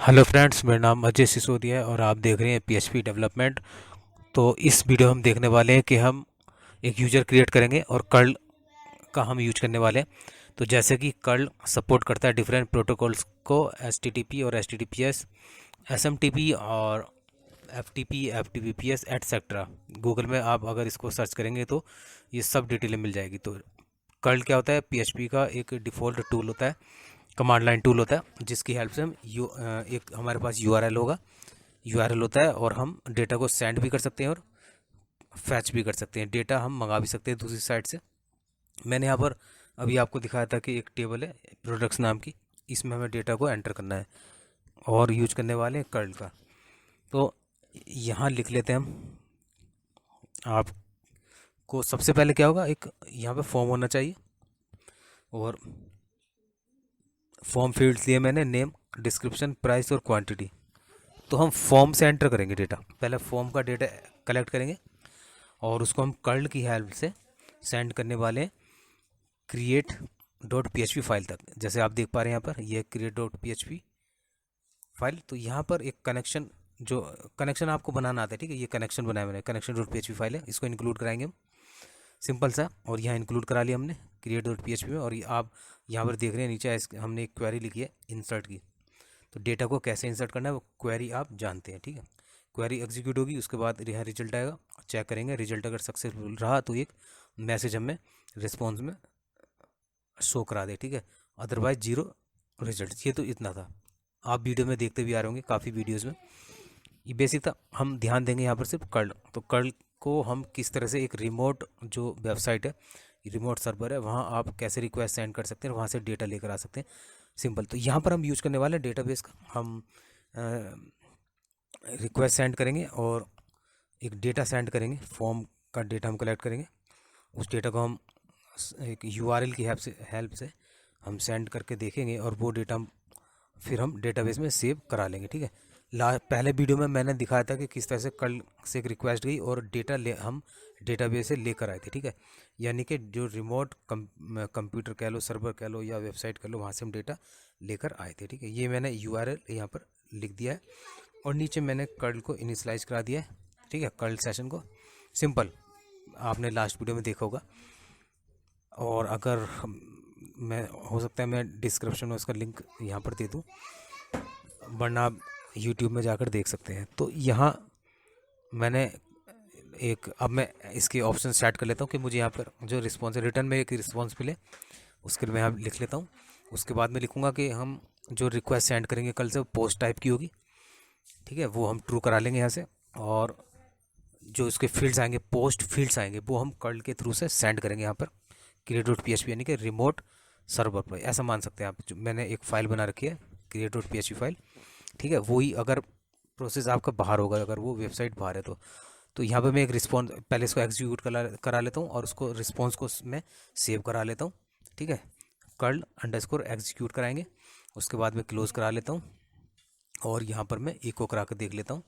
Hello friends, मेरा नाम अजय सिसोदिया है और आप देख रहे हैं पीएचपी डेवलपमेंट। तो इस वीडियो हम देखने वाले हैं कि हम एक यूज़र क्रिएट करेंगे और कर्ल का हम यूज करने वाले हैं। तो जैसे कि कर्ल सपोर्ट करता है डिफरेंट प्रोटोकॉल्स को, एचटीटीपी और एचटीटीपीएस, एसएमटीपी और एफटीपी, एफटीपीएस एटसेट्रा। गूगल में आप अगर इसको सर्च करेंगे तो ये सब डिटेलें मिल जाएगी। तो कर्ल क्या होता है? पीएचपी का एक डिफ़ॉल्ट टूल होता है, कमांड लाइन टूल होता है, जिसकी हेल्प से हम एक हमारे पास यूआरएल होगा, यूआरएल होता है और हम डेटा को सेंड भी कर सकते हैं और फैच भी कर सकते हैं। डेटा हम मंगा भी सकते हैं दूसरी साइड से। मैंने यहाँ पर अभी आपको दिखाया था कि एक टेबल है प्रोडक्ट्स नाम की, इसमें हमें डेटा को एंटर करना है और यूज करने वाले हैं कर्ल का। तो यहाँ लिख लेते हैं हम। आपको सबसे पहले क्या होगा, एक यहाँ पे फॉर्म होना चाहिए और फॉर्म फील्ड्स लिए मैंने नेम, डिस्क्रिप्शन, प्राइस और क्वांटिटी। तो हम फॉर्म से एंटर करेंगे डेटा, पहले फॉर्म का डेटा कलेक्ट करेंगे और उसको हम कर्ल की हेल्प से सेंड करने वाले हैं create dot P H P file तक। जैसे आप देख पा रहे हैं यहाँ पर ये create dot P H P file. तो यहाँ पर एक कनेक्शन, जो कनेक्शन आपको बनाना आता है, ठीक है, ये कनेक्शन बनाया मैंने, connection dot P H P file है, इसको इंक्लूड कराएंगे हम, सिंपल सा। और यहाँ इंक्लूड करा लिया हमने create dot P H P में। और आप यहाँ पर देख रहे हैं नीचे हमने एक क्वेरी लिखी है इंसर्ट की। तो डेटा को कैसे इंसर्ट करना है वो क्वेरी आप जानते हैं, ठीक है। क्वेरी एग्जीक्यूट होगी, उसके बाद यहाँ रिजल्ट आएगा, चेक करेंगे। रिजल्ट अगर सक्सेसफुल रहा तो एक मैसेज हमें रिस्पॉन्स में शो करा दे, ठीक है, अदरवाइज जीरो रिजल्ट। ये तो इतना था, आप वीडियो में देखते भी आ रहे होंगे काफ़ी वीडियोज़ में। ये बेसिक था। हम ध्यान देंगे यहाँ पर सिर्फ कर्ल। तो कर्ल को हम किस तरह से एक रिमोट जो वेबसाइट है, रिमोट सर्वर है, वहाँ आप कैसे रिक्वेस्ट सेंड कर सकते हैं, वहाँ से डेटा लेकर आ सकते हैं, सिंपल। तो यहाँ पर हम यूज करने वाले हैं डेटाबेस का। हम रिक्वेस्ट सेंड करेंगे और एक डेटा सेंड करेंगे, फॉर्म का डेटा हम कलेक्ट करेंगे। उस डेटा को हम एक यूआरएल की हेल्प से हम सेंड करके देखेंगे और वो डेटा फिर हम डेटाबेस में सेव करा लेंगे, ठीक है। पहले वीडियो में मैंने दिखाया था कि किस तरह से कल से एक रिक्वेस्ट गई और डेटा हम डेटाबेस से लेकर आए थे, ठीक है। यानी कि जो रिमोट कंप्यूटर कह लो, सर्वर कह लो या वेबसाइट कह लो, वहाँ से हम डेटा लेकर आए थे, ठीक है। ये मैंने यूआरएल यहाँ पर लिख दिया है और नीचे मैंने कर्ल को इनिशलाइज करा दिया है, ठीक है, कर्ल सेशन को, सिंपल। आपने लास्ट वीडियो में देखा होगा। और अगर मैं हो सकता है मैं डिस्क्रिप्शन में उसका लिंक यहाँ पर दे दूँ, वरना आप यूट्यूब में जाकर देख सकते हैं। तो यहाँ मैंने अब मैं इसके ऑप्शन सेट कर लेता हूँ कि मुझे यहाँ पर जो रिस्पॉन्स है, रिटर्न में एक रिस्पॉन्स मिले, उसके लिए मैं यहाँ लिख लेता हूँ। उसके बाद में लिखूँगा कि हम जो रिक्वेस्ट सेंड करेंगे कल से वो पोस्ट टाइप की होगी, ठीक है, वो हम ट्रू करा लेंगे यहाँ से। और जो इसके फील्ड्स आएंगे, पोस्ट फील्ड्स आएंगे, वो हम कर्ल के थ्रू से सेंड करेंगे यहाँ पर create dot P H P, यानी कि रिमोट सर्वर पर, ऐसा मान सकते हैं आप। जो मैंने एक फ़ाइल बना रखी है create dot P H P file, ठीक है, वही अगर प्रोसेस आपका बाहर होगा, अगर वो वेबसाइट बाहर है तो यहाँ पे मैं एक रिस्पॉन्स पहले इसको एग्जीक्यूट करा लेता हूँ और उसको रिस्पॉन्स को मैं सेव करा लेता हूँ, ठीक है। कर्ल अंडरस्कोर एग्जीक्यूट कराएंगे, उसके बाद मैं क्लोज करा लेता हूँ और यहाँ पर मैं इको करा कर देख लेता हूँ।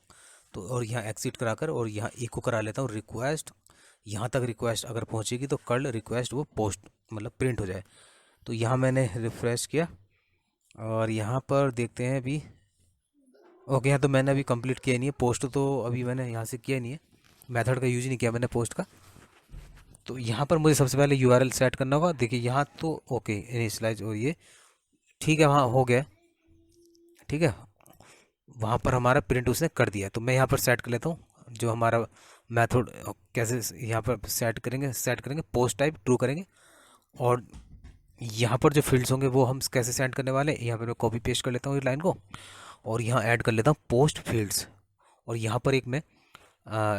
तो और यहाँ एग्जिट कराकर और यहाँ इको करा लेता हूँ रिक्वेस्ट। यहाँ तक रिक्वेस्ट अगर पहुँचेगी तो कर्ल रिक्वेस्ट वो पोस्ट मतलब प्रिंट हो जाए। तो यहाँ मैंने रिफ़्रेश किया और यहाँ पर देखते हैं अभी। ओके, यहाँ तो मैंने अभी कंप्लीट किया नहीं है पोस्ट, तो अभी मैंने यहाँ से किया नहीं है, मेथड का यूज नहीं किया मैंने पोस्ट का। तो यहाँ पर मुझे सबसे पहले यूआरएल सेट करना होगा। देखिए यहाँ तो ओके इनिशियलाइज और ये ठीक है, वहाँ हो गया, ठीक है, वहाँ पर हमारा प्रिंट उसने कर दिया। तो मैं यहाँ पर सेट कर लेता हूँ जो हमारा मेथड कैसे यहाँ पर सेट करेंगे पोस्ट टाइप ट्रू करेंगे। और यहाँ पर जो फील्ड्स होंगे वो हम कैसे सेंड करने वाले हैं, यहाँ पर मैं कॉपी पेस्ट कर लेता हूँ इस लाइन को और यहाँ ऐड कर लेता हूँ पोस्ट फील्ड्स। और यहाँ पर एक मैं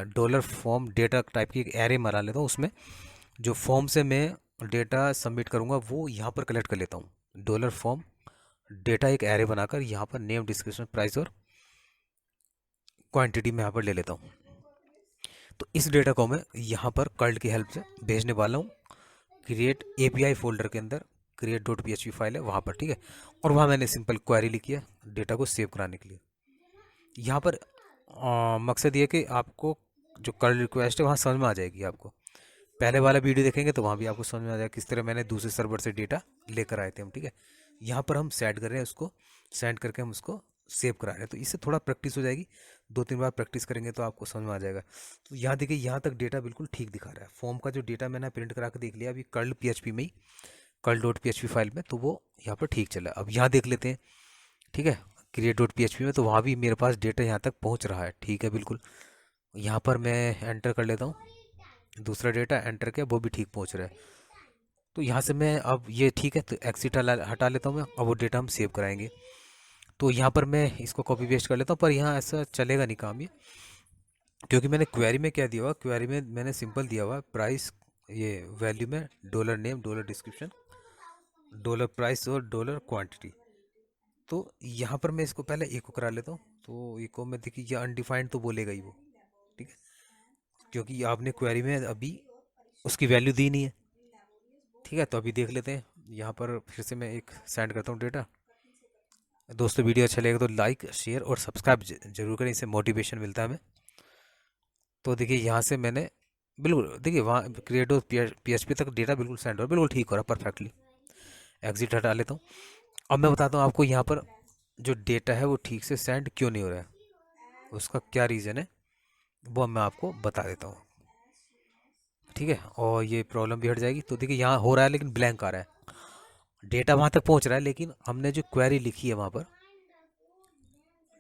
डॉलर फॉर्म डेटा टाइप की एक एरे बना लेता हूँ, उसमें जो फॉर्म से मैं डेटा सबमिट करूँगा वो यहाँ पर कलेक्ट कर लेता हूँ। डॉलर फॉर्म डेटा एक एरे बनाकर यहाँ पर नेम, डिस्क्रिप्शन, प्राइस और क्वांटिटी में यहाँ पर ले लेता हूँ। तो इस डेटा को मैं यहाँ पर कर्ल की हेल्प से भेजने वाला हूँ क्रिएट एपीआई फोल्डर के अंदर, create dot P H P file है वहाँ पर, ठीक है। और वहाँ मैंने सिंपल क्वेरी लिखी है डेटा को सेव कराने के लिए। यहाँ पर मकसद ये कि आपको जो कर्ल रिक्वेस्ट है वहाँ समझ में आ जाएगी आपको। पहले वाला वीडियो देखेंगे तो वहाँ भी आपको समझ में आ जाएगा किस तरह मैंने दूसरे सर्वर से डेटा लेकर आए थे हम, ठीक है। यहाँ पर हम सेंड कर रहे हैं उसको, सेंड करके हम उसको सेव करा रहे हैं। तो इससे थोड़ा प्रैक्टिस हो जाएगी, 2-3 बार प्रैक्टिस करेंगे तो आपको समझ में आ जाएगा। तो यहाँ देखिए, यहाँ तक डेटा बिल्कुल ठीक दिखा रहा है। फॉर्म का जो डेटा मैंने प्रिंट करा के देख लिया अभी कर्ल PHP में ही, कर्ल डॉट PHP फाइल में, तो वो यहाँ पर ठीक चला। अब यहाँ देख लेते हैं, ठीक है, क्रिएट डॉट PHP में, तो वहाँ भी मेरे पास डेटा यहाँ तक पहुँच रहा है, ठीक है बिल्कुल। यहाँ पर मैं एंटर कर लेता हूँ, दूसरा डेटा एंटर किया, वो भी ठीक पहुँच रहा है। तो यहाँ से मैं अब ये ठीक है, तो एक्सिट हटा लेता हूँ मैं। अब वो डेटा हम सेव कराएंगे। तो यहाँ पर मैं इसको कॉपी पेस्ट कर लेता हूँ, पर यहाँ ऐसा चलेगा नहीं काम ये, क्योंकि मैंने क्वेरी में क्या दिया हुआ, क्वेरी में मैंने सिंपल दिया हुआ प्राइस, ये वैल्यू में dollar name, dollar description, dollar price और डॉलर क्वांटिटी। तो यहाँ पर मैं इसको पहले इको करा लेता हूँ। तो इको में देखिए ये अनडिफाइंड तो बोलेगा ही वो, ठीक है, क्योंकि आपने क्वेरी में अभी उसकी वैल्यू दी नहीं है, ठीक है। तो अभी देख लेते हैं, यहाँ पर फिर से मैं एक सेंड करता हूँ डेटा। दोस्तों वीडियो अच्छा लगेगा तो लाइक, शेयर और सब्सक्राइब जरूर करें, इससे मोटिवेशन मिलता है हमें। तो देखिए यहाँ से मैंने बिल्कुल, देखिए वहाँ क्रिएट PHP तक डेटा बिल्कुल सेंड हो, बिल्कुल ठीक हो रहा है परफेक्टली। एग्जिट हटा लेता हूँ। अब मैं बताता हूँ आपको यहाँ पर जो डेटा है वो ठीक से सेंड क्यों नहीं हो रहा है, उसका क्या रीज़न है वो मैं आपको बता देता हूँ, ठीक है। और ये प्रॉब्लम भी हट जाएगी। तो देखिए यहाँ हो रहा है लेकिन ब्लैंक आ रहा है, डेटा वहाँ तक पहुँच रहा है लेकिन हमने जो क्वेरी लिखी है वहाँ पर,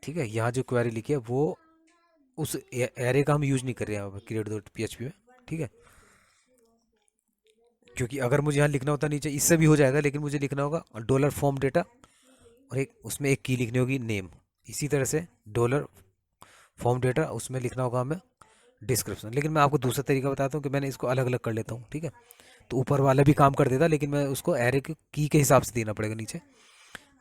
ठीक है, यहाँ जो क्वेरी लिखी है वो उस एरे का हम यूज़ नहीं कर रहे हैं क्रिएट डॉट PHP में, ठीक है। क्योंकि अगर मुझे यहाँ लिखना होता नीचे, इससे भी हो जाएगा, लेकिन मुझे लिखना होगा डॉलर फॉर्म डेटा और एक उसमें एक की लिखनी होगी नेम। इसी तरह से डॉलर फॉर्म डेटा, उसमें लिखना होगा हमें डिस्क्रिप्शन। लेकिन मैं आपको दूसरा तरीका बताता हूँ कि मैंने इसको अलग अलग कर लेता हूँ, ठीक है। तो ऊपर वाला भी काम कर देता, लेकिन मैं उसको एरे की के हिसाब से देना पड़ेगा नीचे।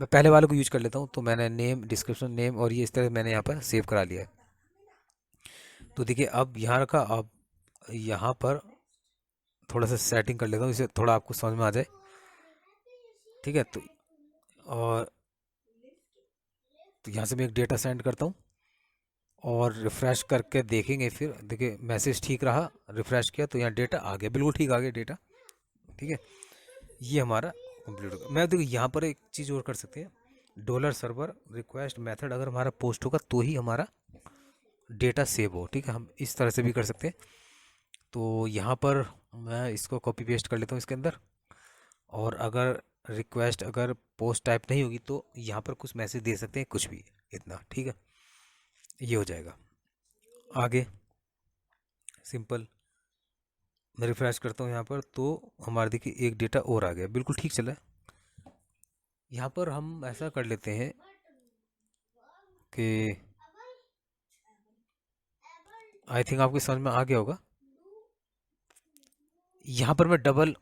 मैं पहले वाले को यूज कर लेता हूँ। तो मैंने नेम, डिस्क्रिप्शन, नेम और ये इस तरह मैंने यहाँ पर सेव करा लिया है। तो देखिए अब यहाँ रखा, अब यहाँ पर थोड़ा सा सेटिंग कर लेता हूँ, इसे थोड़ा आपको समझ में आ जाए, ठीक है। और तो यहाँ से मैं एक डेटा सेंड करता हूँ और रिफ़्रेश करके देखेंगे। फिर देखिए मैसेज ठीक रहा, रिफ़्रेश किया तो यहाँ डेटा आ गया, बिल्कुल ठीक आ गया डेटा, ठीक है। ये हमारा कंप्लीट हो गया। मैं देखिए यहाँ पर एक चीज़ और कर सकते हैं, डॉलर सर्वर रिक्वेस्ट मेथड अगर हमारा पोस्ट होगा तो ही हमारा डेटा सेव हो, ठीक है। हम इस तरह से भी कर सकते हैं। तो यहाँ पर मैं इसको कॉपी पेस्ट कर लेता हूँ इसके अंदर। और अगर रिक्वेस्ट अगर पोस्ट टाइप नहीं होगी तो यहाँ पर कुछ मैसेज दे सकते हैं, कुछ भी, इतना, ठीक है। ये हो जाएगा। आगे सिंपल मैं रिफ्रेश करता हूँ यहाँ पर, तो हमारे देखिए एक डेटा और आ गया, बिल्कुल ठीक चला है। यहाँ पर हम ऐसा कर लेते हैं कि आई थिंक आपकी समझ में आ गया होगा। यहाँ पर मैं डबल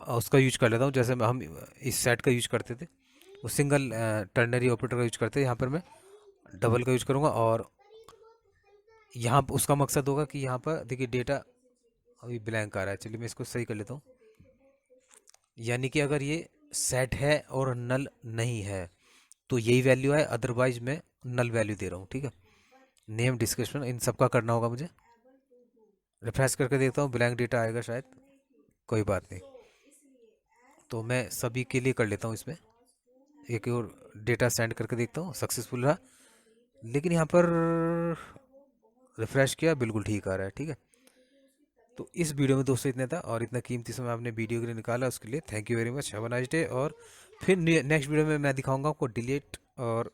उसका यूज कर लेता हूँ, जैसे हम इस सेट का यूज करते थे, वो सिंगल टर्नरी ऑपरेटर का यूज करते हैं। यहाँ पर मैं डबल का यूज करूँगा और यहाँ उसका मकसद होगा कि यहाँ पर देखिए डेटा अभी ब्लैंक आ रहा है। चलिए मैं इसको सही कर लेता हूँ। यानी कि अगर ये सेट है और नल नहीं है तो यही वैल्यू है, अदरवाइज मैं नल वैल्यू दे रहा हूँ, ठीक है। नेम, डिस्क्रिप्शन, इन सब का करना होगा मुझे। रिफ्रेश करके देखता हूँ, ब्लैंक डेटा आएगा शायद, कोई बात नहीं। तो मैं सभी के लिए कर लेता हूँ इसमें एक और डेटा सेंड करके देखता हूँ, सक्सेसफुल रहा। लेकिन यहाँ पर रिफ्रेश किया, बिल्कुल ठीक आ रहा है, ठीक है। तो इस वीडियो में दोस्तों इतना था, और इतना कीमती समय आपने वीडियो के लिए निकाला उसके लिए thank you very much, have a nice day. और फिर नेक्स्ट वीडियो में मैं दिखाऊंगा आपको डिलीट और